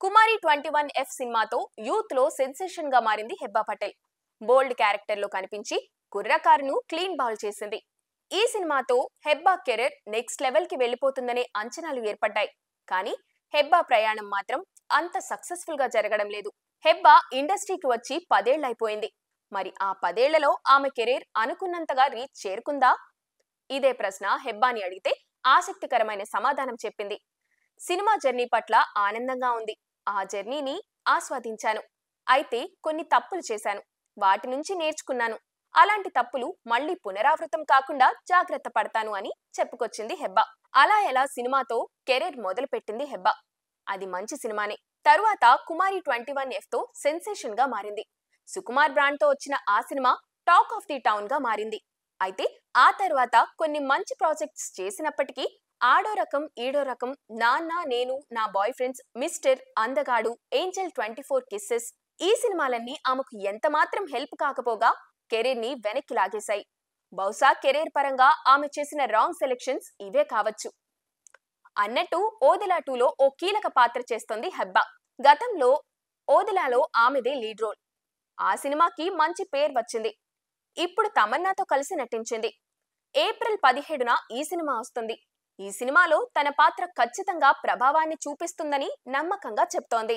కుమారి 21F సినిమాతో youth లో sensation గా మారింది హెబ్బా పటేల్. బోల్డ్ క్యారెక్టర్ లో కనిపించి కుర్రకారును క్లీన్ బౌల్ చేసింది. ఈ సినిమాతో హెబ్బా కెరీర్ నెక్స్ట్ లెవెల్ కి వెళ్ళిపోతుందనే అంచనాలు ఏర్పడ్డాయి. కానీ హెబ్బా ప్రయాణం మాత్రం అంత సక్సెస్ఫుల్ గా జరగడం లేదు. హెబ్బా ఇండస్ట్రీకి వచ్చి 10 ఏళ్లైపోయింది. మరి ఆ 10 ఏళ్లలో ఆమె కెరీర్ అనుకున్నంతగా రీచ్ చేరుకుందా? ఇదే ప్రశ్న హెబ్బాని అడిగితే ఆసక్తికరమైన సమాధానం చెప్పింది. సినిమా జర్నీ పట్ల ఆనందంగా ఉంది. ఆ జర్నీని ఆస్వాదించాను. అయితే కొన్ని తప్పులు చేశాను. వాటి నుంచి నేర్చుకున్నాను. అలాంటి తప్పులు మళ్ళీ పునరావృతం కాకుండా జాగ్రత్త పడతాను అని చెప్పుకొచ్చింది హెబ్బా. అలా ఎలా సినిమాతో కెరీర్ మొదలుపెట్టింది హెబ్బా. అది మంచి సినిమానే. తరువాత కుమారి 21F తో సెన్సేషన్ గా మారింది. సుకుమార్ బ్రాండ్ తో వచ్చిన ఆ cinema talk of the town గా మారింది. అయితే ఆ తర్వాత కొన్ని మంచి ప్రాజెక్ట్స్ చేసినప్పటికీ ఆడో రకం ఈడో రకం, నాన్న నేను నా బాయ్ ఫ్రెండ్స్, మిస్టర్, అందగాడు, ఏంజల్ 24 కిస్సెస్ ఈ సినిమాలన్నీ ఆమెకు ఎంత మాత్రం హెల్ప్ కాకపోగా కెరీర్ ని వెనక్కి లాగేశాయి. బహుశా కెరీర్ పరంగా ఆమె చేసిన రాంగ్ సెలెక్షన్స్ ఇవే కావచ్చు. అన్నట్టు ఓదెలా 2లో ఓ కీలక పాత్ర చేస్తోంది హెబ్బా. గతంలో ఓదెలాలో ఆమెదే లీడ్ రోల్. ఆ సినిమాకి మంచి పేరు వచ్చింది. ఇప్పుడు తమన్నాతో కలిసి నటించింది. ఏప్రిల్ 17న ఈ సినిమా వస్తుంది. ఈ సినిమాలో తన పాత్ర ఖచ్చితంగా ప్రభావాన్ని చూపిస్తుందని నమ్మకంగా చెప్తోంది.